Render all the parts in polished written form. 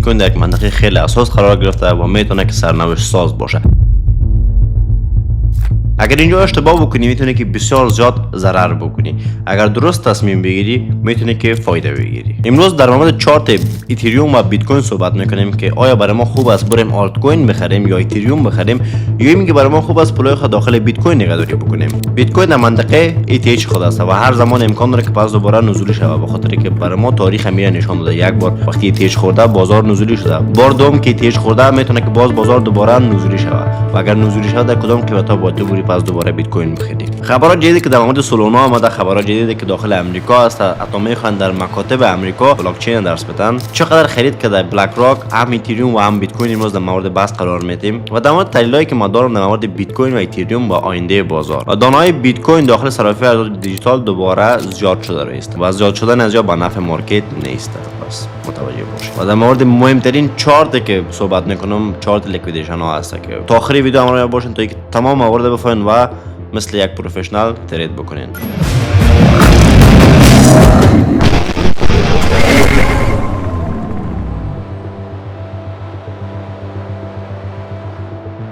بیت کوین در یک منطقه خیلی حساس قرار گرفته و میتونه که سرنوشت ساز باشه. اگر اینجا اشتباه بکنی میتونه که بسیار زیاد ضرر بکنی. اگر درست تصمیم بگیری میتونه که فایده بگیری. امروز در مورد چارت اتریوم و بیت کوین صحبت میکنیم که آیا برای ما خوب است بریم آلت کوین بخریم یا اتریوم بخریم، یا میگه برای ما خوب است پولای خود داخل بیت کوین نگهداری بکنیم. بیت کوین در منطقه ETH خود است و هر زمان امکان داره که پس دوباره نزولی شود، به خاطر که برای ما تاریخ میره نشان داده. یک بار وقتی ETH خورده بازار نزولی شده، بار دوم که ETH خورده میتونه که باز بازار دوباره نزولی شود و اگر نزولی شود در کدام قیمت ها باید بری پس دوباره بیت کوین بخری. خبرات جدیدی که در مورد سولونا آمده، خبرات جدیدی که داخل امریکا است، حتی میخوان در مکاتب امریکا بلاک چین درس بدن. چقدر خرید که در بلک راک هم اتریوم و هم بیت کوین امروز در مورد بحث قرار میدیم و در مورد تحلیلایی که ما دارم در مورد بیت کوین و اتریوم و آینده بازار. و دانه‌های بیت کوین داخل صرافی ارزش دیجیتال دوباره زیاد شده است و زیاد شدن از با نفع مارکت نیست. بس متوجه باشید. و در مورد مهمترین چارتی که صحبت میکنم چارت لیکویدیشن ها است که تا آخر ویدیو همراه باشین تا اینکه تمام موارد بفهمین و مثل یک پروفشنال ترید بکنین.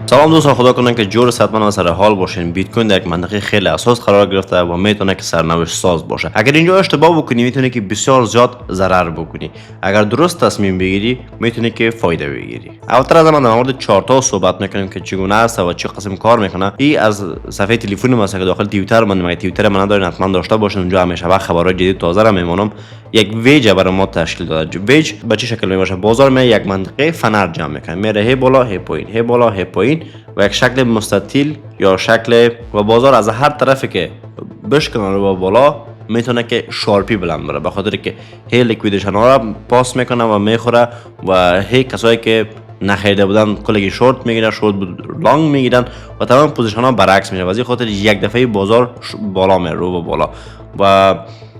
سلام دوستان، خدا کنه که جور صحتمند و سر حال باشین. بیت کوین در یک منطقه خیلی حساس قرار گرفته و میتونه که سرنوشت ساز باشه. اگر اینجا اشتباه بکنی میتونه که بسیار زیاد ضرر بکنی. اگر درست تصمیم بگیری میتونه که فایده بگیری. اولتر از همه در مورد چارت ها صحبت میکنیم که چگونه است و چه قسم کار میکنه. این از صفحه تلفن ما که داخل توییتر من توییتر من ندارین حتما داشته باشین. اونجا همیشه وقت خبرات جدید تازه را میمونم. یک ویج برای ما تشکیل داده. ویج به چه شکل میباشه؟ بازار می یک منطقه فنر جمع میکنه، میره هی بالا هی پایین، هی بالا هی پایین و یک شکل مستطیل یا شکل و بازار از هر طرفی که بشکنه رو بالا میتونه که شارپی بلند بره، به خاطر که هی لیکویدیشن ها را پاس میکنه و میخوره و هی کسایی که نخریده بودن کلگی شورت میگیرن، شورت لانگ میگیرن و تمام پوزیشن ها برعکس میشه و از این خاطر یک دفعه بازار بالا میره رو بالا. و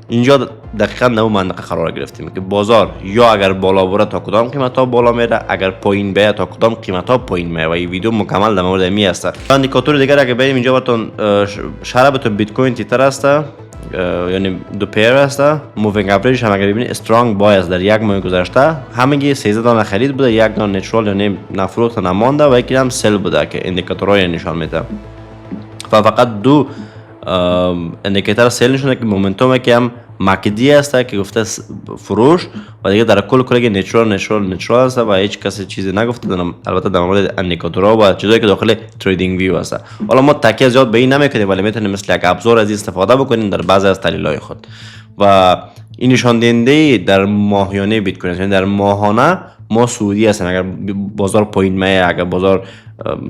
اینجا دقیقاً نو منطقه قرار گرفتیم که بازار یا اگر بالا بره تا کدام قیمت ها بالا میره، اگر پایین بیاد تا کدام قیمت ها پایین میره و این ویدیو مکمل در مورد می است. اندیکاتور دیگر اگر بریم اینجا براتون شربتون بیت کوین تیتر است، یعنی دو پیر است. مووینگ اوریج هم اگر ببینید استرانگ بای است. در یک ماه گذشته همگی 13 دانه خرید بوده، یک دانه نچرال یعنی نفروخت نمانده و یکی هم سل بوده که اندیکاتورها نشان میده. فقط دو اندیکاتور سل نشونه که مومنتوم که هم مکدی است که گفته فروش و دیگه در کل نچرال است و هیچ کسی چیزی نگفته. البته در مورد اندیکاتورها و چیزایی که داخل تریدینگ ویو است. حالا ما تکیه زیاد به این نمیکنیم ولی میتونیم مثل یک ابزار از استفاده بکنیم در بعضی از تحلیل‌های خود. و این نشان دهنده در ماهیانه بیت کوین است، یعنی در ماهانه ما سعودی هستیم. اگر بازار پایین میاد، اگر بازار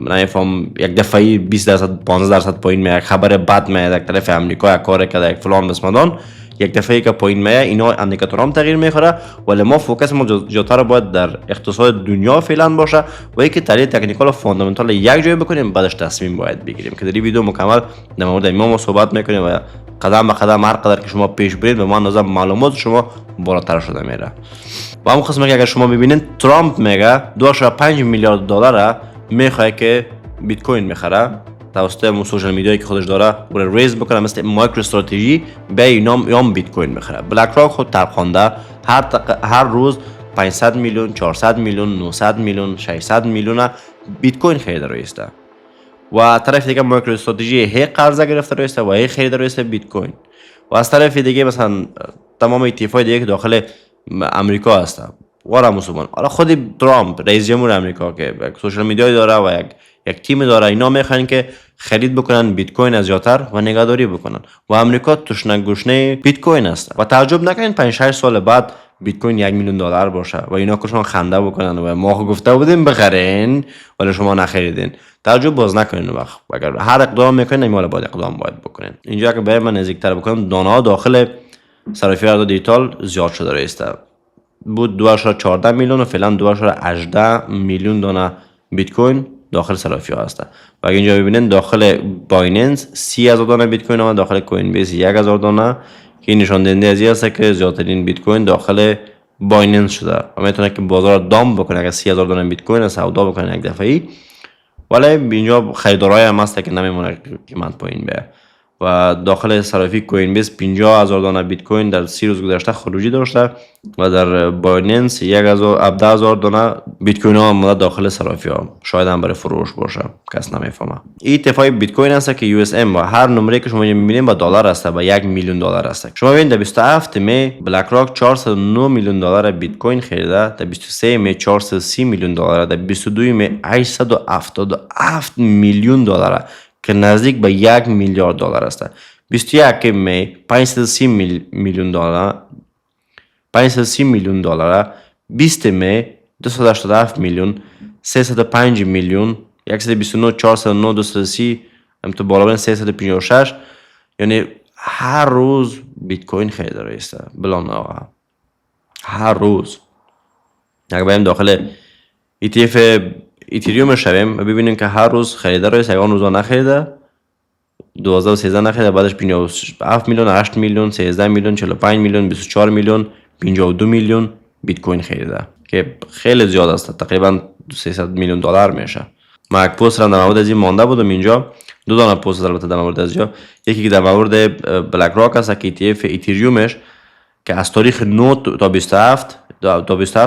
نمیفهم یک دفعه 20% 15% پایین میاد، خبر بد میاد یک طرف امریکا یک کار کرده یک فلان بسمدان، یک دفعه که پایین میاد اینا اندیکاتورام تغییر میخوره. ولی ما فوکس ما جاتر باید در اقتصاد دنیا فعلا باشه و یکی تحلیل تکنیکال و فاندامنتال یک جای بکنیم، بعدش تصمیم باید بگیریم که در این ویدیو مکمل در مورد ما صحبت میکنیم و قدم به قدم هر قدر که شما پیش برید به من نظر معلومات شما بالاتر شده میره. و همون قسمت که اگر شما ببینید ترامپ میگه 2.5 میلیارد دلار میخواد که بیت کوین میخره توسط سوشال میدیایی که خودش داره برای ریز بکنه، مثل مایکرو استراتژی به اینام بیت کوین میخره. بلک راک خود ترخوانده هر روز 500 میلیون 400 میلیون 900 میلیون 600 میلیون بیت کوین خریده رویسته و طرف دیگه مایکرو استراتژی هی قرضه گرفته رویسته و هی خریده رویسته بیت کوین. و از طرف دیگه مثلا تمام اتفاقای دیگه که داخل امریکا هست و مسلمان، حالا خود ترامپ رئیس جمهور امریکا که سوشال میدیا داره و یک تیم داره، اینا میخوان که خرید بکنن بیت کوین از جاتر و نگهداری بکنن و امریکا تشنه گوشنه بیت کوین است. و تعجب نکنین 5 6 سال بعد بیت کوین 1 میلیون دلار باشه و اینا کشون خنده بکنن و ما گفته بودیم بخرین ولی شما نخریدین. تعجب باز نکنین. وقت اگر هر اقدام میکنین اینا باید اقدام بکنین. اینجا که برای من نزدیکتر بکنم، دانه ها داخل صرافی ارز دیجیتال زیاد شده است. بود 2.14 میلیون و فعلا 2.18 میلیون دانه بیت کوین داخل صرافی ها هست. و اگه اینجا ببینید داخل بایننس 30,000 دانه بیت کوین و داخل کوین بیس 1,000 دانه که نشان دهنده از این است که زیادترین بیت کوین داخل بایننس شده و میتونه که بازار دام بکنه. اگه 30,000 دانه بیت کوین سودا بکنه یک دفعه‌ای، ولی اینجا خریدارای هم هست که نمیمونه قیمت پایین بیاد. و داخل صرافی کوین بیس 50,000 دانه بیت کوین در 30 روز گذشته خروجی داشته و در بایننس 17,000 دانه بیت کوین ها آمده داخل صرافی ها. شاید هم برای فروش باشه، کس نمیفهمه. این اتفاقی بیت کوین است که یو اس ام و هر نمره که شما میبینید با دلار است، با 1 میلیون دلار است. شما ببینید در 27 می بلک راک 409 میلیون دلار بیت کوین خریده، در 23 می 430 میلیون دلار، در 22 می 877 میلیون دلار که نزدیک به 1 میلیارد دلار است. 21 می 530 میلیون دلار، 530 میلیون دلار، 20 می 287 میلیون، 305 میلیون، 129 409 230 تو بالا برن 356. یعنی هر روز بیت کوین خریده است بلا ناغه. هر روز اگر بریم داخل ETF ایتریوم شویم ببینیم که هر روز خریده است. یگان روزا نخریده، 12 و 13 نخریده، بعدش 57 میلیون، 8 میلیون، 13 میلیون، 45 میلیون، 24 میلیون، 52 میلیون بیت کوین خریده که خیلی زیاد است، تقریبا 300 میلیون دلار میشه. ما یک پست را در مورد از این مانده بودم اینجا، دو دانه پست البته در مورد از اینجا. یکی که در مورد بلک راک است که ETF ایتریومش که از تاریخ 9 تا 27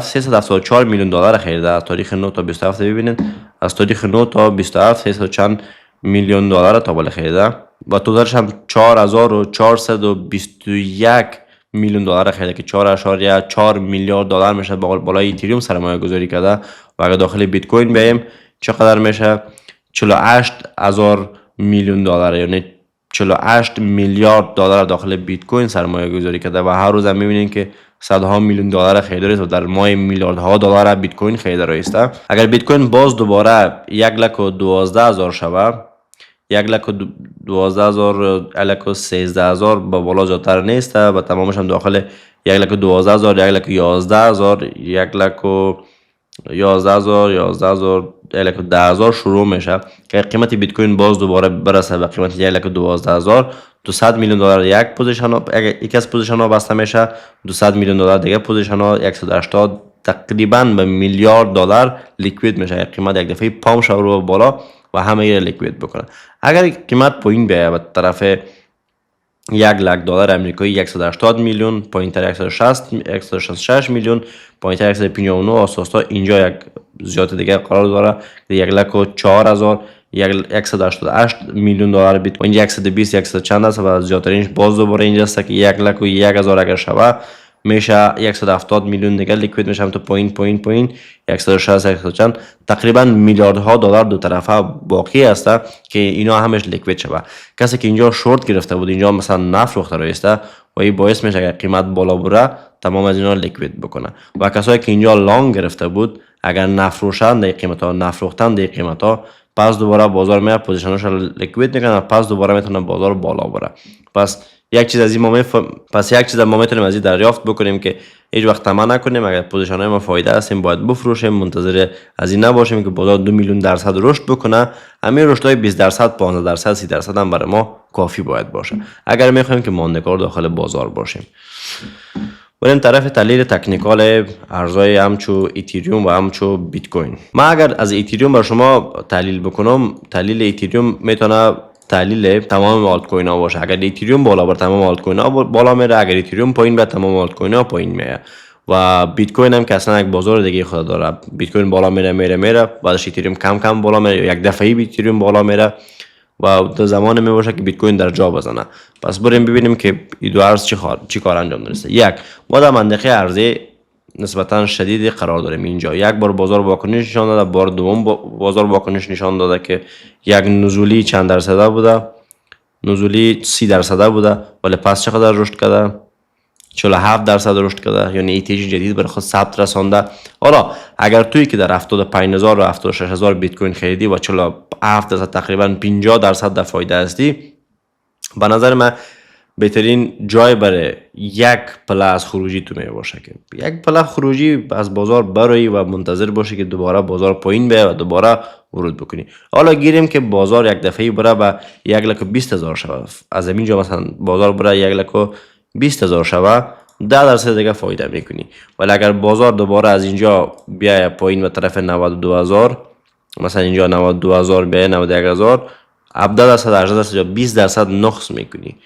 374 میلیون دلار خریده. از تاریخ 9 تا 27 ببینید، از تاریخ 9 تا 27 300 چند میلیون دلار تا بالا خریده و توتالش هم 4421 میلیون دلار خریده که 4.4 میلیارد دلار میشه. بالای ایتریوم سرمایه گذاری کرده و اگر داخل بیت کوین بیایم چقدر میشه؟ 48,000 میلیون دلار، یعنی 48 میلیارد دلار داخل بیت کوین سرمایه گذاری کرده و هر روز هم میبینین که صدها میلیون دلار خریده است و در ماه میلیاردها دلار بیت کوین خریده است. اگر بیت کوین باز دوباره 1,12,000 شود، 1,12,000 1,13,000 با بالا جاتر نیست و تمامش هم داخل 1,12,000 1,11,000 1,11,000 1,10,000 شروع میشه که قیمت بیت کوین باز دوباره برسه به قیمت 1,12,000 200 میلیون دلار یک پوزیشن ها، یک از پوزیشن ها بسته میشه، 200 میلیون دلار دیگه پوزیشن ها، 180 تقریبا به میلیارد دلار لیکوید میشه. قیمت یک دفعه پام شو رو بالا و همه ایره لیکوید بکنه. اگر قیمت پایین بیاید به طرف 1,00,000 دلار امریکایی 180 میلیون، پایینتر 166 میلیون، پایینتر 159 اساسا اینجا یک زیادت دیگه قرار داره 1,04,000 188 میلیون دلار بیت کوین، 120 100 چند است و زیادترینش باز دوباره اینجا است که 1,01,000 اگر شود میشه 170 میلیون دیگه لیکوید میشه. هم تو پایین 160 100 چند تقریبا میلیاردها دلار دو طرفه باقی است که اینا همش لیکوید شوه. کسی که اینجا شورت گرفته بود اینجا مثلا نفروخته رایسته و این باعث میشه اگر قیمت بالا بره تمام از اینا لیکوید بکنه و کسایی که اینجا لانگ گرفته بود اگر نفروشن در قیمت ها، نفروختن در قیمت ها، پس دوباره بازار میاد پوزیشنش رو لیکوید میکنه، پس دوباره میتونه بازار بالا بره. پس یک چیز از این ما میتونیم از این دریافت بکنیم که هیچ وقت طمع نکنیم. اگر پوزیشن های ما فایده هستیم باید بفروشیم، منتظر از این نباشیم که بازار 2 میلیون درصد رشد بکنه. همین رشد های 20 درصد 15 درصد 30 درصد هم برای ما کافی باید باشه اگر میخوایم که ماندگار داخل بازار باشیم. بریم طرف تحلیل تکنیکال ارزهای همچو ایتریوم و همچو بیت کوین. من اگر از ایتریوم بر شما تحلیل بکنم، تحلیل ایتریوم میتونه تحلیل تمام آلت کوین ها باشه. اگر ایتریوم بالا بر تمام آلت کوین ها بالا میره، اگر ایتریوم پایین بر تمام آلت کوین ها پایین میره و بیت کوین هم که اصلا یک بازار دیگه خود داره. بیت کوین بالا میره بعدش ایتریوم کم بالا میره، یک دفعه ایتریوم بالا میره و در زمان می باشه که بیت کوین در جا بزنه. پس بریم ببینیم که این دو ارز چی کار انجام داده. یک، ما در منطقه ارزی نسبتا شدید قرار داریم. اینجا یک بار بازار واکنش نشان داده، بار دوم بازار واکنش نشان داده که یک نزولی چند درصده بوده، نزولی 30% بوده، ولی پس چقدر رشد کرده؟ 47% رشد کرده، یعنی ایتیج جدید برای خود ثبت رسانده. حالا اگر توی که در 75,000 و 76,000 بیت کوین خریدی و 47% تقریبا 50% در فایده هستی، به نظر من بهترین جای برای یک پله از خروجی تو می باشه که یک پله خروجی از بازار برای و منتظر باشه که دوباره بازار پایین بیاد و دوباره ورود بکنی. حالا گیریم که بازار یک دفعه بره به 1,20,000 شود، از اینجا مثلا بازار بره 1,20,000 شود، 10% دیگه فایده میکنی. ولی اگر بازار دوباره از اینجا بیای پایین به طرف 92,000، مثلا اینجا 92,000 بیای 91,000، 17%، 18% یا 20% نقص میکنی.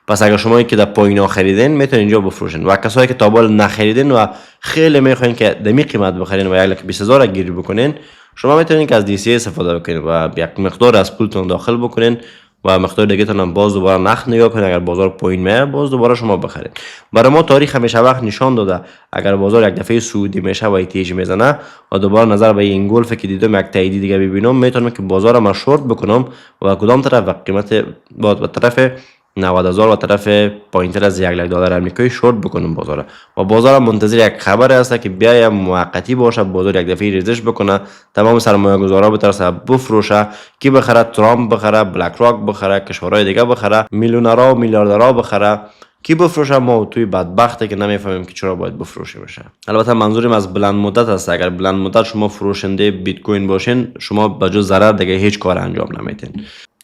پس اگر شما که در پایینا خریدین میتونین اینجا بفروشین و کسایی که تا به حال نخریدین و خیلی میخواین که دمی قیمت بخرین و 1,20,000 گیری بکنین، شما میتونین که از دی سی استفاده بکنین و یک مقدار از پولتون داخل بکنین و مقدار دیگه تون باز دوباره نخ نگاه کنین. اگر بازار پایین میاد باز دوباره شما بخرید. برای ما تاریخ همیشه وقت نشان داده اگر بازار یک دفعه صعودی میشه و ایتیج میزنه و دوباره نظر به این گلف که دیدم یک تاییدی دیگه ببینم، میتونم که بازار ما شورت بکنم و کدام طرف و قیمت با طرف 90,000 و طرف پایینتر از $1,000 آمریکایی شورت بکنم بازار و بازار منتظر یک خبر است که بیای موقتی باشه، بازار یک دفعه ریزش بکنه، تمام سرمایه‌گذارا به طرف بفروشه، کی بخره؟ ترامپ بخره، بلک راک بخره، کشورهای دیگه بخره، میلیونرها و میلیاردرها بخره. کی بفروشه؟ ما توی بدبخته که نمیفهمیم که چرا باید بفروشه بشه. البته منظورم از بلند مدت است. اگر بلند مدت شما فروشنده بیت کوین باشین، شما به جز ضرر دیگه هیچ کار انجام نمیتین.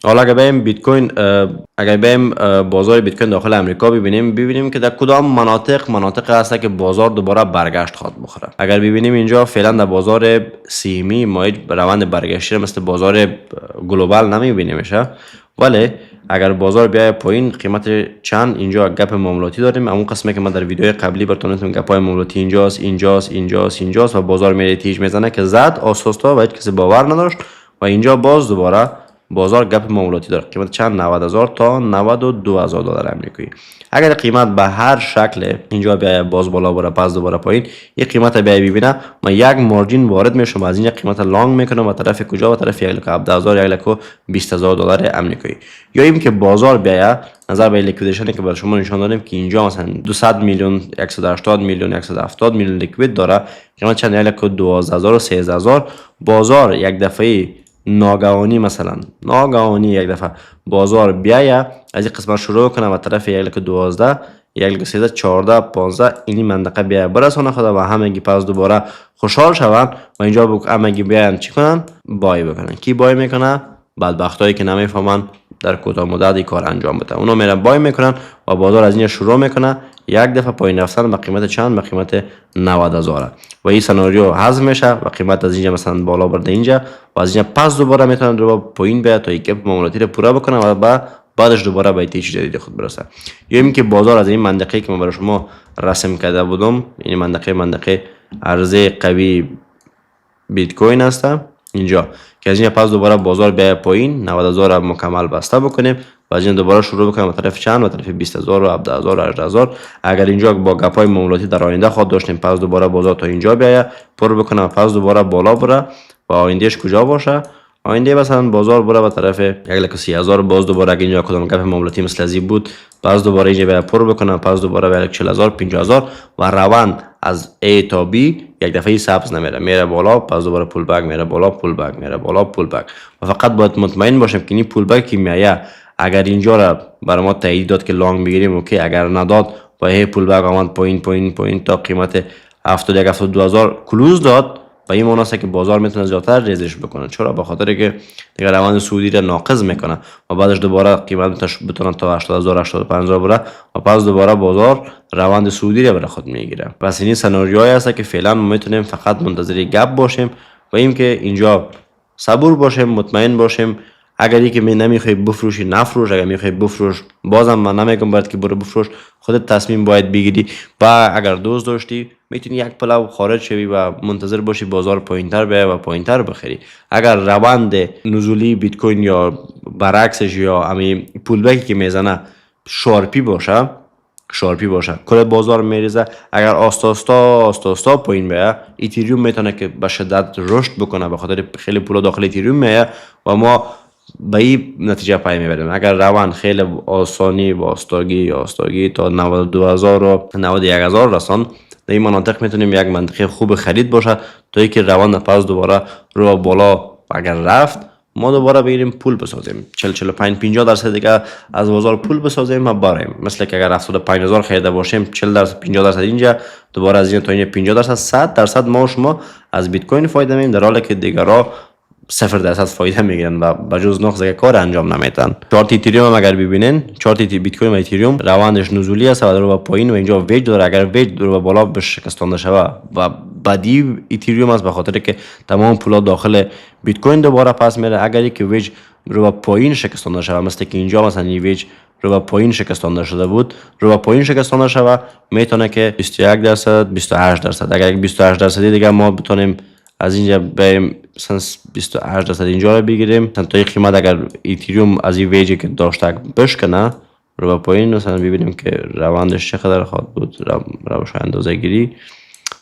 حالا اگر بریم بیت کوین، اگر بریم بازار بیت کوین داخل امریکا ببینیم که در کدام مناطق هست که بازار دوباره برگشت خواد بخوره. اگر ببینیم اینجا فعلا در بازار سیمی ما هیچ روند برگشتی مثل بازار گلوبال نمیبینیمشه، ولی اگر بازار بیای پایین قیمت چند اینجا گپ معاملاتی داریم. همون قسمه که من در ویدیو قبلی براتون گفتم گپای معاملاتی اینجاست و بازار میره تیج میزنه که زد آسوستا و هیچ کسی باور نداشت و اینجا باز دوباره بازار گپ معاملاتی داره. قیمت چند؟ 90,000 تا $92,000 آمریکایی. اگر قیمت به هر شکل اینجا بیای باز بالا بره پس دوباره پایین، یه قیمت بیای ببینه، من یک مارجین وارد میشم از اینجا قیمت لانگ میکنم و طرف کجا؟ و طرف 1,17,000 $1,20,000 آمریکایی. یا این که بازار بیای نظر به لیکویدیشنی که برای شما نشان دادیم که اینجا مثلا 200 میلیون 180 میلیون 170 میلیون لیکوید داره، قیمت چند؟ 1,12,000 و 13,000. بازار یک دفعه ناگهانی یک دفعه بازار بیایه از این قسمت شروع کنه و طرف 1,12 1,13 14 15 اینی منطقه بیایه برسانه خدا و همگی پس دوباره خوشحال شوند و اینجا همگی بیاین چی کنن؟ بای بکنن. کی بای میکنه؟ بدبختایی که نمیفهمن در کوتاه مدت این کار انجام بده. اونا میرن بای میکنن و بازار از اینجا شروع میکنه یک دفعه پایین رفتن به قیمت چند؟ به قیمت 90,000 و این سناریو حذف میشه و قیمت از اینجا مثلا بالا برده اینجا و از اینجا پس دوباره میتونن دوباره پایین بیاد تا یک معاملاتی رو پورا بکنن و بعدش دوباره به ایتیج جدید خود برسه. یا اینکه بازار از این منطقه که من برای شما رسم کرده بودم، این منطقه عرضه قوی بیت کوین است اینجا که از اینجا پس دوباره بازار بیای پایین 90,000 مکمل بسته بکنیم و از این دوباره شروع بکنیم طرف چند؟ و طرف 20,000 و 17,000 و 18,000. اگر اینجا با گپای معاملاتی در آینده خود داشتیم پس دوباره بازار تا اینجا بیایه پر بکنه و پس دوباره بالا بره و آیندهش کجا باشه؟ آینده مثلا بازار بره به طرف 1,30,000 باز دوباره اگه اینجا کدام گپ معاملاتی مثل ازی بود پس دوباره اینجا بیایه پر بکنه پس دوباره به 1,40,000 50,000 و روند از A تا B یک دفعه سبز میره بالا پس دوباره پول بک میره بالا پول بک میره بالا پول بک و فقط باید مطمئن باشیم که این پول بک که میایه اگر اینجا را برای ما تایید داد که لانگ بگیریم اوکی، اگر نداد و هی پول بک آمد پایین تا قیمت 71,000 کلوز داد و این معنی است که بازار میتونه زیادتر ریزش بکنه. چرا؟ به خاطر که دیگه روند سعودی را ناقص میکنه و بعدش دوباره قیمتش بتونه تا 80,000 85,000 بره و پس دوباره بازار روند سعودی را برای خود میگیره. پس این سناریویی است که فعلا ما میتونیم فقط منتظر گپ باشیم و این که اینجا صبور باشیم، مطمئن باشیم. اگر که نمیخوای بفروشی نفروش، اگر میخوای بفروش بازم من نمیگم باید که برو بفروش، خودت تصمیم باید بگیری و اگر دوست داشتی میتونی یک پلو خارج شوی و منتظر باشی بازار پایینتر بیای و پایینتر بخری. اگر روند نزولی بیت کوین یا برعکسش یا همین پول بکی که میزنه شارپی باشه کل بازار میریزه، اگر آستاستا پایین بیایه ایتریوم میتونه که به شدت رشد بکنه به خاطر خیلی پولا داخل ایتریوم میایه و ما به این نتیجه پی میبریم. اگر روند خیلی آسانی با آستاگی تا 92,000 و 91,000 رسان در این مناطق میتونیم یک منطقه خوب خرید باشه تا اینکه روند پس دوباره رو بالا اگر رفت ما دوباره بگیریم پول بسازیم 40-45-50% دیگه از بازار پول بسازیم و بریم. مثل که اگر 75,000 خریده باشیم 40-50% اینجا دوباره از این تا این 50% 100% ما و شما از بیت کوین فایده می‌بریم، در حالی که دیگرها 0% فایده میگیرن و بجز نقص کار انجام نمیدن. چارت ایتریوم هم اگر ببینین، چارت بیت کوین و ایتریوم روندش نزولی است و رو به پایین و اینجا ویج داره. اگر ویج رو به بالا به شکستانده شوه و بعدی ایتریوم است به خاطر که تمام پولا داخل بیت کوین دوباره پس میره. اگر که ویج رو به پایین شکستانده شود، مثل که اینجا مثلا این ویج رو به پایین شکستانده شده بود، رو به پایین شکستانده شود، میتونه که 21%، 28%. اگر 28% دیگه ما بتونیم از اینجا بریم مثلا 28% اینجا رو بگیریم، مثلا تا این قیمت اگر ایتریوم از این ویجی که داشته بشکنه رو به پایین، مثلا ببینیم که روندش چقدر خواهد بود، روش اندازه گیری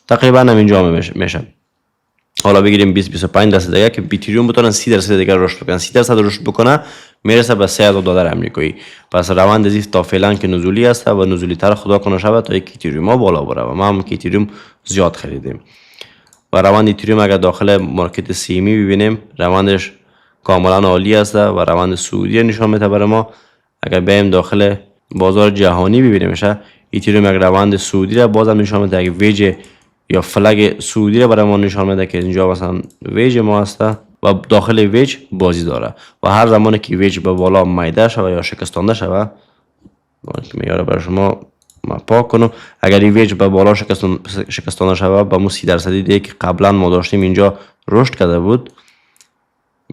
تقریبا هم اینجا میشه. حالا بگیریم 20-25% دیگه که بیتریوم بتونن 30% دیگه رشد بکنن، 30% رشد بکنه میرسه به $3000 آمریکایی. پس روند زیست تا فعلا که نزولی است و نزولی تر خدا کنه شود تا یک ایتریوم ها بالا بره و ما هم که ایتریوم زیاد خریدیم. و روند ایتریوم اگر داخل مارکت سیمی ببینیم روندش کاملا عالی است و روند سعودی نشان میده برای ما. اگر بریم داخل بازار جهانی ببینیم میشه ایتریوم اگر روند سعودی را بازم نشان میده، اگر ویج یا فلگ سعودی را برای ما نشان میده که اینجا مثلا ویج ما است و داخل ویج بازی داره و هر زمانی که ویج به بالا میده شود یا شکستانده شود، میاره برای شما ما پاک کنم، اگر این ویج به بالا شکستانده شود با مو 30% دیگه که قبلا ما داشتیم اینجا رشد کرده بود،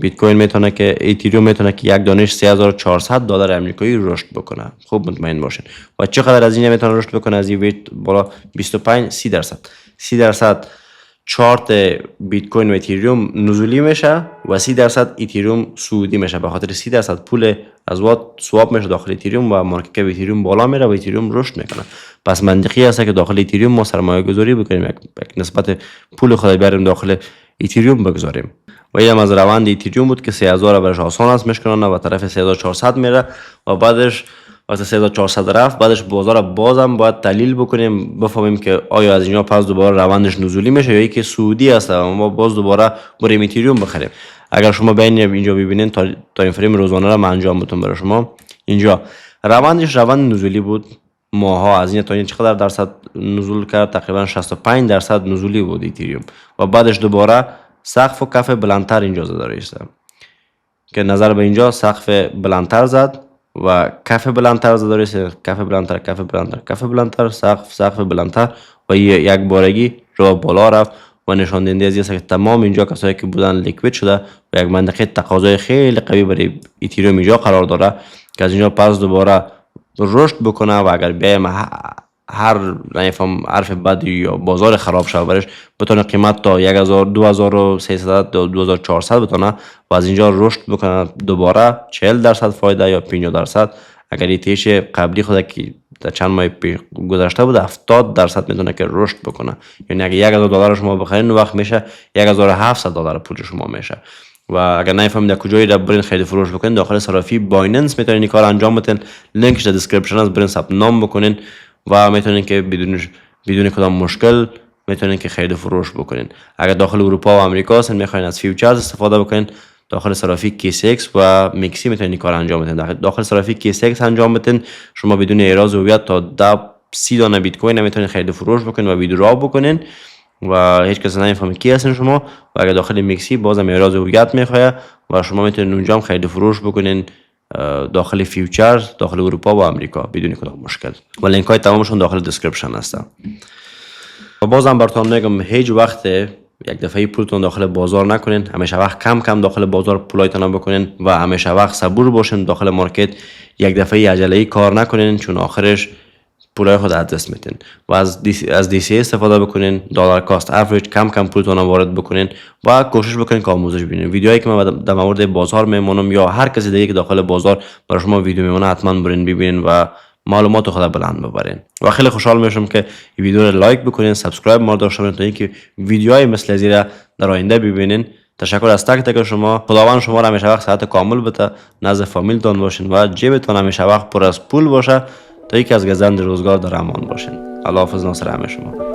بیت کوین میتونه که ایتریوم میتونه که یک دانش $3400 آمریکایی رشد بکنه. خوب مطمئن باشین. و چقدر از این میتونه رشد بکنه؟ از این ویج بالا 25-30% چارت بیت کوین و ایتریوم نزولی میشه و 30% ایتریوم صعودی میشه، به خاطر 30% پول از وات سواب میشه داخل ایتریوم و مارکت کپ ایتریوم بالا میره و ایتریوم رشد میکنه. پس منطقی است که داخل ایتریوم ما سرمایه گذاری بکنیم، یک نسبت پول خود بریم داخل ایتریوم بگذاریم. و این از روند ایتریوم بود که 3000 برش آسان است میشکنه و طرف 3400 میره و بعدش وقتی 3400 رفت بعدش بازار بازم باید تحلیل بکنیم بفهمیم که آیا از اینجا پس دوباره روندش نزولی میشه یا اینکه سعودی است و ما باز دوباره بریم ایتریوم بخریم. اگر شما بین اینجا ببینین تا این فریم روزانه را من انجام بدم برای شما، اینجا روندش روند نزولی بود، ماها از این تا این چقدر درصد نزول کرد؟ تقریبا 65% نزولی بود ایتریوم و بعدش دوباره سقف و کف بلندتر اینجا زده رئیسه که نظر به اینجا سقف بلندتر زد و کف بلندتر زده رئیسه، کف بلندتر سقف بلندتر و یک بارگی رو بالا رفت و نشان دهنده از که تمام اینجا کسایی که بودن لیکوید شده و یک منطقه تقاضای خیلی قوی برای ایتریوم اینجا قرار داره که از اینجا پس دوباره رشد بکنه و اگر بیایم هر نفهم حرف بدی یا بازار خراب شد برش بتونه قیمت تا 2300 تا 2400 بتونه و از اینجا رشد بکنه دوباره 40% فایده یا 50%. اگر ایتیش قبلی خود که در چند ماه گذشته بود 70% میتونه که رشد بکنه، یعنی اگر $1000 شما بخرین اون وقت میشه $1700 پول شما میشه. و اگر نفهمید در کجایی را برین خرید فروش بکنین داخل صرافی بایننس میتونین این کار انجام بدین، لینکش در دیسکریپشن است، برین ثبت نام بکنین و میتونین که بدون کدام مشکل میتونین که خرید فروش بکنین. اگر داخل اروپا و آمریکا هستین میخواین از فیوچرز استفاده بکنین داخل صرافی KCX و میکسی میتونین این کار انجام بدین. داخل صرافی KCX انجام بدین شما بدون اعراض هویت تا 10-30 دانه بیت کوین میتونین خرید فروش بکنین و ویدرا بکنین و هیچ کس نمیفهمه کی هستین شما. و اگر داخل میکسی بازم اعراض هویت میخواد و شما میتونین اونجا هم خرید فروش بکنین داخل فیوچرز داخل اروپا و آمریکا بدون کدام مشکل و لینک های تمامشون داخل دیسکریپشن هستن. و بازم براتون میگم هیچ وقت یک دفعه پولتون داخل بازار نکنین، همیشه وقت کم کم داخل بازار پولایتون بکنین و همیشه وقت صبور باشین داخل مارکت، یک دفعه عجله‌ای کار نکنین چون آخرش پولای خود از دست میتین و از DCA استفاده بکنین، دلار کاست اوریج کم کم پولتون وارد بکنین و کوشش بکنین که آموزش ببینین. ویدیوهایی که من در مورد بازار میمونم یا هر کسی دیگه که داخل بازار برای شما ویدیو میمونه حتما برین ببینین و معلومات خود بلند ببرین. و خیلی خوشحال میشم که این ویدیو رو لایک بکنین، سابسکرایب ما داشته باشین تا اینکه ویدیوهای مثل ازی را در آینده ببینین. تشکر از تک تک شما. خداوند شما را همیشه وقت صحت کامل بده، نزد فامیلتون باشین و جیبتون همیشه وقت پر از پول باشه تا یکی از گزند روزگار در امان باشین. الله حافظ. ناصر همه شما.